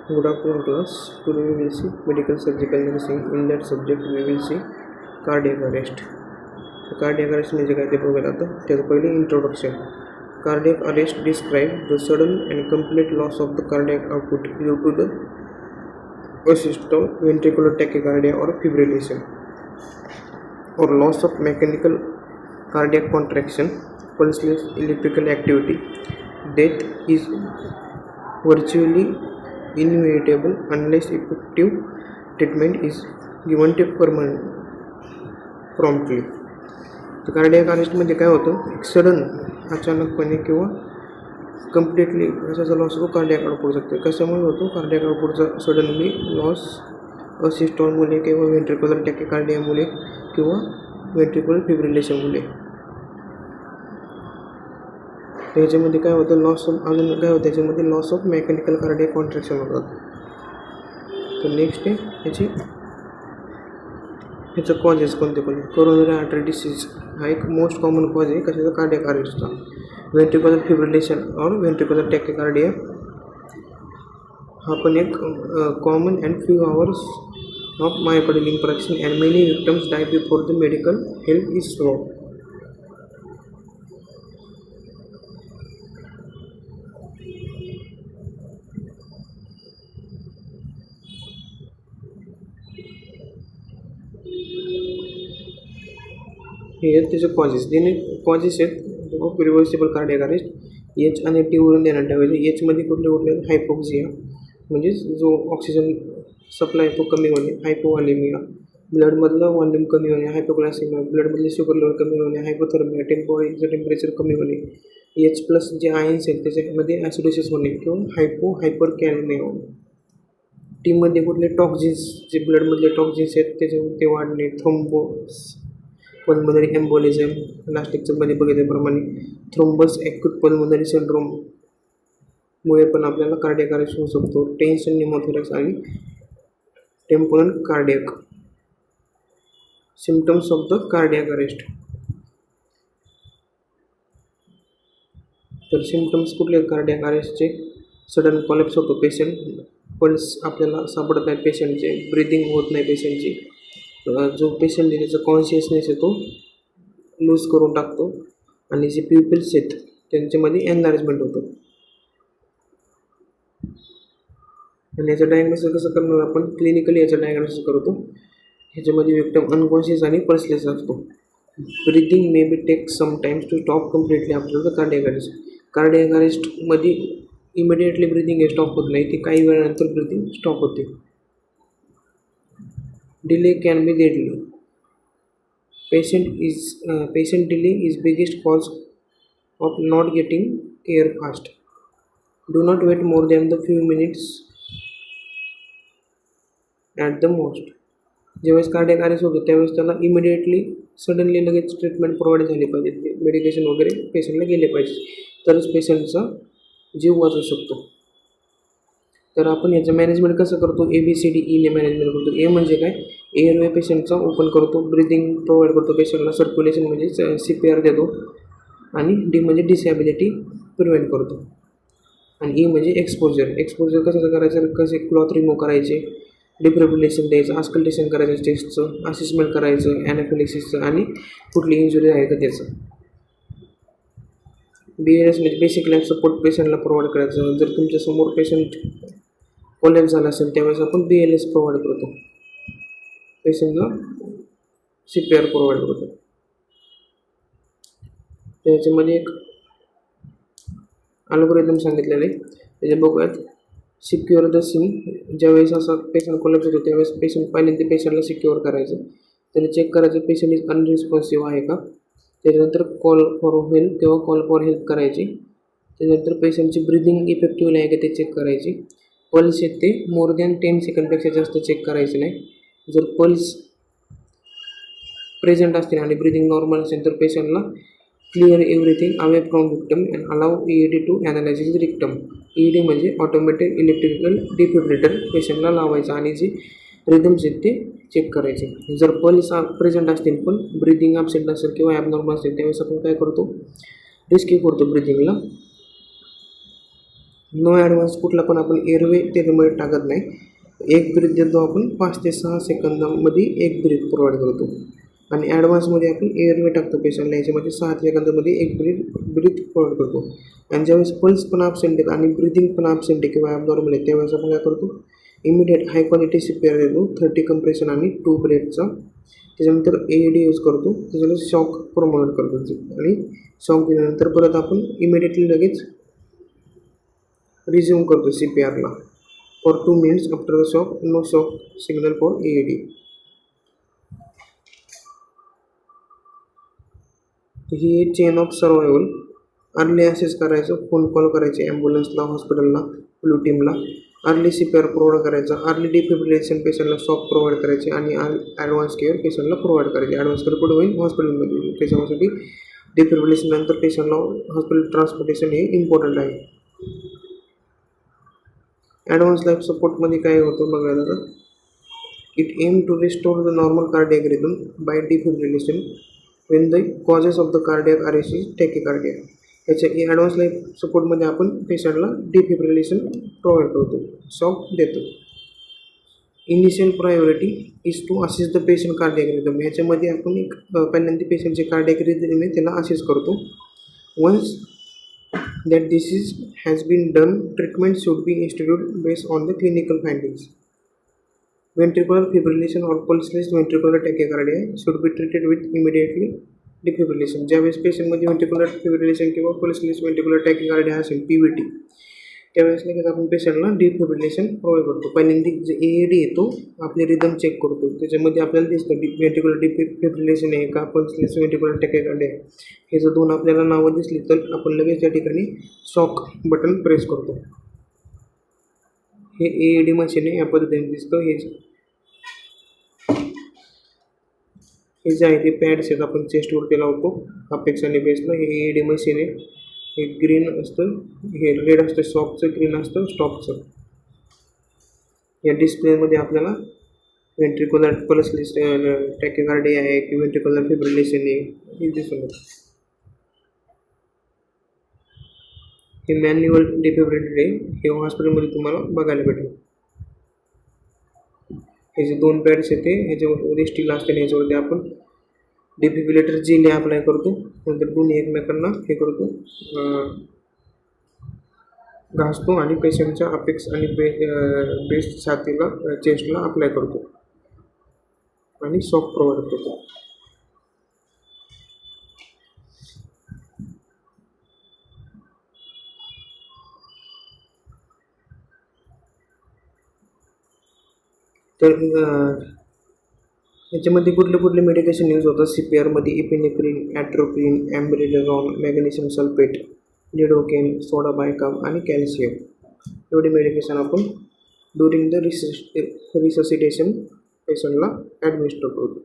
Good afternoon class. Today we will see medical surgical nursing. In that subject we will see cardiac arrest. Cardiac arrest म्हणजे काय ते बघूया आता. त्याचं पहिले introduction. Cardiac arrest describe the sudden and complete loss of the cardiac output due to the systole, ventricular tachycardia or fibrillation, or loss of mechanical cardiac contraction, pulseless electrical activity. Death is virtually inevitable unless effective treatment is given to promptly. तर cardiac अरेस्टमध्ये काय होतं, एक sudden अचानकपणे किंवा completely कशाचा loss होतो, cardiac output शकतो. कशामुळे होतो कार्डियाक आउटपुटचा सडनली लॉस? असिस्टॉलमुळे किंवा व्हेंट्रिक्युलर टॅकिकार्डियामुळे किंवा व्हेंट्रिक्युलर फिब्रिलेशनमुळे. त्याच्यामध्ये काय होतं, लॉस ऑफ, अजून काय होतं त्याच्यामध्ये, loss of mechanical cardiac contraction होतात. तर नेक्स्ट आहे ह्याचं कॉजेस कोणते कोरोनरी आर्टरी डिसीज हा एक मोस्ट कॉमन कॉज आहे कशाचा, कार्डियाक अरेस्टचा. व्हेंट्रिक्युलर फिब्रिलेशन और व्हेंट्रिक्युलर टॅकिकार्डिया हा पण एक common and few hours of myocardial infarction and many victims die before the medical help is slow. हे आहेत त्याचे कॉजेस. कॉजेस आहेत of reversible cardiac arrest. H आणि टी वरून देण्यात ठेवायचे. एचमध्ये कुठले हायपोक्सिया म्हणजे जो ऑक्सिजन सप्लाय तो कमी होणे, हायपोव्हॉलेमिया, ब्लडमधलं व्हॉल्यूम कमी होणे, हायपोग्लायसेमिया, ब्लडमधले शुगर लेवल कमी होणे, हायपोथर्मिया, बॉडीचं टेम्परेचर कमी होणे. एच प्लस जे आयन्स आहेत त्याच्यामध्ये ॲसिडोसिस होणे किंवा हायपरकॅलेमिया होणे. टीमध्ये कुठले टॉक्झिन्स, जे ब्लडमधले टॉक्झिन्स आहेत ते वाढणे, थ्रोम्बोस, पल्मोनरी एम्बोलिझम, लास्ट लेक्चरमध्ये बघितल्याप्रमाणे थ्रोम्बस ॲक्यूट पल्मोनरी सिंड्रोममुळे पण आपल्याला कार्डियाक अरेस्ट होऊ शकतो. टेन्शन, न्यूमोथोरॅक्स आणि temporal cardiac. Symptoms of the cardiac arrest. तर सिम्पटम्स कुठले आहेत कार्डियाक अरेस्टचे? सडन कॉलेप्स होतो पेशंट, पल्स आपल्याला सापडत नाही पेशंटचे, ब्रिदिंग होत नाही पेशंटची, जो पेशंट आहे त्याचा कॉन्शियसनेस आहे तो लूज करून टाकतो आणि जे प्युपिल्स आहेत त्यांच्यामध्ये एनलार्जमेंट होतं. आणि याचं डायग्नोसिस कसं करणार आपण? क्लिनिकली याचं डायग्नोसिस करतो. ह्याच्यामध्ये विक्टिम अनकॉन्शियस आणि पल्सलेस असतो. Breathing may be take sometimes to stop completely after the cardiac arrest. Cardiac अरेस्टमध्ये इमिडिएटली ब्रिदिंग हे स्टॉप होत नाही, ती काही वेळानंतर ब्रिदिंग स्टॉप होते. Delay can be deadly. Patient delay is biggest cause of not getting care fast. Do not wait more than the few minutes at the most. ज्यावेळेस cardiac arrest होतो त्यावेळेस त्याला इमिडिएटली सडनली लगेच treatment provide झाली पाहिजे, medication वगैरे पेशंटला गेले पाहिजे, तरच पेशंटचा जीव वाचू शकतो. तर आपण याचं मॅनेजमेंट कसं करतो? ABCD ने मॅनेजमेंट करतो. ए म्हणजे काय? एअरवे पेशंटचा ओपन करतो, ब्रिदिंग प्रोव्हाइड करतो पेशंटला, सर्क्युलेशन म्हणजे CPR देतो, आणि डी म्हणजे डिसॅबिलिटी प्रिव्हेंट करतो, आणि ई म्हणजे एक्सपोजर. एक्सपोजर कसं करायचं? कसे क्लॉथ रिमूव्ह करायचे, डिफिब्रिलेशन द्यायचं, आस्कल्टेशन करायचं चेस्टचं, असेसमेंट करायचं ॲनाफिलिक्सिसचं, आणि कुठली इंजुरी आहे का त्याचं. BLS म्हणजे बेसिक लाईफ सपोर्ट पेशंटला प्रोव्हाइड करायचं. जर तुमच्यासमोर पेशंट कोलॅप्स झाला असेल त्यावेळेस आपण BLS प्रोव्हाइड करतो, पेशंटला CPR प्रोव्हाइड करतो. त्याच्यामध्ये एक अल्गोरिदम सांगितलेलं आहे, त्याचे बघूयात. Secure the scene. ज्यावेळेस असा पेशंट कोलॅप्स होतो त्यावेळेस पेशंट पहिल्यांदा पेशंटला सिक्युअर करायचं, त्याने चेक करायचं पेशंट इज अनरिस्पॉन्सिव्ह आहे का. त्याच्यानंतर कॉल फॉर हेल्प किंवा कॉल फॉर हेल्प करायची. त्याच्यानंतर पेशंटची ब्रिदिंग इफेक्टिव्हली आहे का ते चेक करायची. पल्स आहेत ते मोर दॅन 10 सेकंडपेक्षा जास्त चेक करायचे नाही. जर पल्स प्रेझेंट असतील आणि ब्रिदिंग नॉर्मल असेल तर पेशंटला clear everything away from victim and allow ED to analysis the victim. ED म्हणजे ऑटोमॅटिक इलेक्ट्रिकल डिफिब्रिलेटर पेशंटला लावायचं आणि जे रिदम्स आहेत ते चेक करायचे. जर पल्स प्रेझेंट असतील पण ब्रिदिंग ॲबसेंट असेल किंवा ॲबनॉर्मल असेल त्यावेळेस आपण काय करतो? रिस्की करतो ब्रिदिंगला. नो ॲडव्हान्स कुठला पण आपण एअरवे त्याच्यामध्ये टाकत नाही. एक ब्रीथ देतो आपण 5 ते 6 सेकंदामध्ये एक ब्रीथ प्रोव्हाइड करतो. आणि ॲडव्हान्समध्ये आपण एअरवे टाकतो पेशंटला, याच्यामध्ये 6 सेकंदामध्ये एक ब्रीथ प्रोव्हाइड करतो. आणि ज्यावेळेस पल्स पण ॲब्सेंट आहेत आणि ब्रिथिंग पण ॲब्सेंट आहे किंवा ॲबनॉर्मल आहे, त्यावेळेस आपण काय करतो, इमिडिएट हाय क्वालिटी CPR देतो 30 कंप्रेशन आणि 2 ब्रेथचा. त्याच्यानंतर AED यूज करतो, त्याच्यानंतर शॉक प्रोमोट करतो. आणि शॉक दिल्यानंतर परत आपण इमिडिएटली लगेच रिझ्यूम करतो CPRला for 2 minutes after the shock, no shock signal for AED. ही आहे chain of survival. Early assess करायचं, फोन कॉल करायचे ॲम्ब्युलन्सला, हॉस्पिटलला, ब्लू टीमला, अर्ली CPR प्रोव्हाइड करायचं, अर्ली डिफिब्रिलेशन पेशंटला शॉक प्रोव्हाइड करायचे आणि ॲडव्हान्स केअर पेशंटला प्रोव्हाइड करायचे. ॲडव्हान्स केअर कुठे होईल, हॉस्पिटलमध्ये. त्याच्यासाठी डिफिब्रिलेशन नंतर पेशंटला हॉस्पिटल ट्रान्सपोर्टेशन हे इम्पॉर्टंट आहे. ॲडव्हान्स लाईफ सपोर्टमध्ये काय होतं बघायला तर, it M to restore the normal cardiac rhythm by defibrillation when the causes of the cardiac arrest is tachycardia. याच्या ॲडव्हान्स लाईफ सपोर्टमध्ये आपण पेशंटला डिफिब्रिलेशन प्रोव्हाइड करतो, शॉक देतो. Initial priority is to assist the patient cardiac rhythm. ह्याच्यामध्ये आपण एक पहिल्यांदा पेशंटचे कार्डियक रिदम आहे त्याला असिस्ट करतो. Once that this is has been done, treatment should be institute based on the clinical findings. Ventricular fibrillation or pulseless ventricular tachycardia should be treated with immediately defibrillation. ज्यावेळेस पेशंटमध्ये ventricular fibrillation किंवा pulseless ventricular tachycardia असेल PVT, त्यावेळेस लगेच आपण पेशंटला defibrillation provide करतो. पहिल्यांदा जे AED येतो, आपले रिदम चेक करतो, त्याच्यामध्ये आपल्याला दिसतं ventricular डिफिब्रिलेशन आहे का pulseless ventricular tachycardia आहे. हे जर दोन आपल्याला नावं दिसली तर आपण लगेच त्या ठिकाणी शॉक बटन प्रेस करतो. हे AED मशीन आहे, या पद्धतीने दिसतं. हे जे आहे ते पॅड्स आहेत, आपण चेस्टवरती लावतो अपेक्स आणि बेसला. हे AED मशीन आहे. हे ग्रीन असतं, हे रेड असतं शॉकचं, ग्रीन असतं स्टॉपचं. या डिस्प्लेमध्ये आपल्याला वेंट्रिक्युलर पल्सेस टॅक्यकार्डिया आहे की वेंट्रिक्युलर फिब्रिलेशन आहे हे दिसून येतं. हे मॅन्युअल डिफिब्रिलेटर आहे, हे हॉस्पिटलमध्ये तुम्हाला बघायला भेटेल. हे जे 2 पॅड्स आहेत ते ह्याच्यावर स्टील असते, ह्याच्यावरती आपण डिफिब्रिलेटर जेली अप्लाय करतो. नंतर दोन्ही एकमेकांना हे करतो, घासतो आणि पेशंटच्या अपेक्स आणि बेस्ट छातीला, चेस्टला अप्लाय करतो आणि शॉक प्रोव्हाइड करतो. तर याच्यामध्ये कुठले मेडिकेशन यूज होतं CPRमध्ये, epinephrine, atropine, ॲम्ब्रिडोजॉल, magnesium sulphate, lidocaine, सोडा बायकाम आणि कॅल्शियम. एवढे मेडिकेशन आपण ड्युरिंग द रिससिटेशन पेशंटला ॲडमिनिस्टर करतो.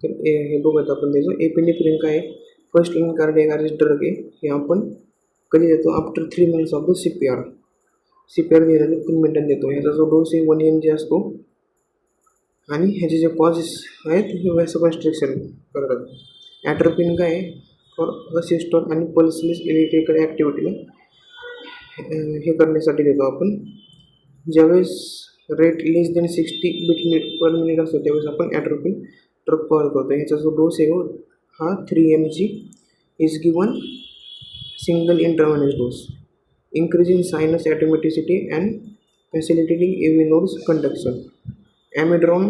तर हे बघत आपण त्याचं एपिनेफ्रिन काय आहे, first in cardiac arrest drug आहे. हे आपण कधी देतो, after 3 minutes of the CPR देण्याचे 3 मिनिटांनी देतो. ह्याचा जो डोस आहे 1 mg असतो आणि ह्याचे जे कॉजेस आहेत हे व्हॅसोकन्स्ट्रिक्शन करतात. ॲट्रोपिन काय आहे, फॉर असिस्टॉन आणि पल्सलेस इलेक्ट्रिकल ॲक्टिव्हिटीला हे करण्यासाठी देतो आपण. ज्यावेळेस रेट लेस दॅन 60 बीट पर मिनिट असतो त्यावेळेस आपण ॲट्रोपिन ड्रग प्रोव्हाइड करतो. ह्याचा जो डोस आहे हा 3 mg is given single intravenous dose, increasing sinus automaticity and facilitating AV nodes conduction. Amidron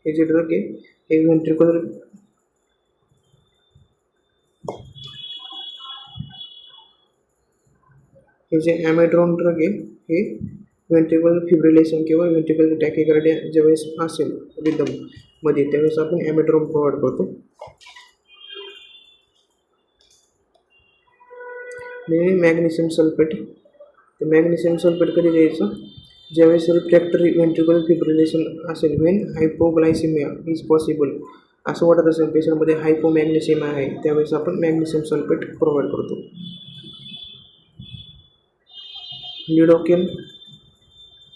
हे जे ड्रग आहे हे व्हेंट्रिक्युलर ॲमेड्रॉन ड्रग आहे हे व्हेंट्रिक्युलर फिब्रिलेशन किंवा व्हेंट्रिक्युलर टॅक्यकार्डिया ज्यावेळेस असेल रिदममध्ये त्यावेळेस आपण ॲमेड्रॉन प्रोव्हाइड करतो. मॅग्नेशियम सल्फेट, तर मॅग्नेशियम सल्फेट कधी द्यायचं, ज्यावेळेस रिफ्रॅक्टरी व्हेंट्रिक्युलर फिब्रिलेशन असेल, व्हेन हायपोग्लायसिमिया इज पॉसिबल, असं वाटत असेल पेशंटमध्ये हायपोमॅग्नेशियम आहे त्यावेळेस आपण मॅग्नेशियम सल्फेट प्रोव्हाइड करतो. लिडोकेन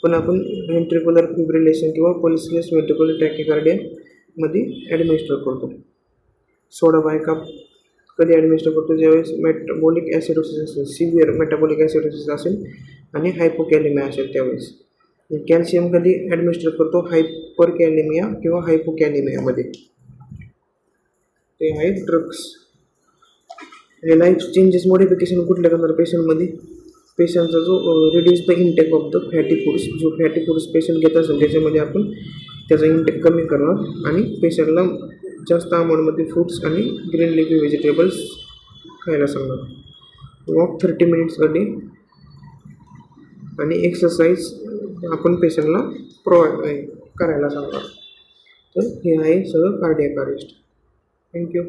पण आपण व्हेंट्रिक्युलर फिब्रिलेशन किंवा पल्सलेस व्हेंट्रिक्युलर टॅक्यकार्डियामध्ये ॲडमिनिस्टर करतो. सोडा बायकाम कधी ॲडमिनिस्टर करतो ज्यावेळेस मेटाबॉलिक ॲसिडोसिस असेल, सिव्हिअर मेटाबॉलिक ॲसिडोसिस असेल आणि हायपोकॅलेमिया असेल त्यावेळेस. कॅल्शियम कधी ॲडमिनिस्टर करतो हायपरकॅलेमिया किंवा हायपोकॅलेमियामध्ये. ते आहेत ड्रग्स. आणि लाईफ चेंजेस मॉडिफिकेशन कुठल्या करणार पेशंटमध्ये? पेशंटचा जो reduce the intake of the fatty foods, जो फॅटी फूड्स पेशंट घेत असेल त्याच्यामध्ये आपण त्याचा इंटेक कमी करणार आणि पेशंटला जास्त अमाऊंटमध्ये फ्रूट्स आणि ग्रीन लिफी व्हेजिटेबल्स खायला सांगणार. वॉक 30 मिनिट्स अ डे आणि एक्सरसाइज आपण पेशंटला प्रोव्हाइड करायला सांगणार. तर हे आहे सगळं कार्डियाक अरेस्ट. थँक्यू.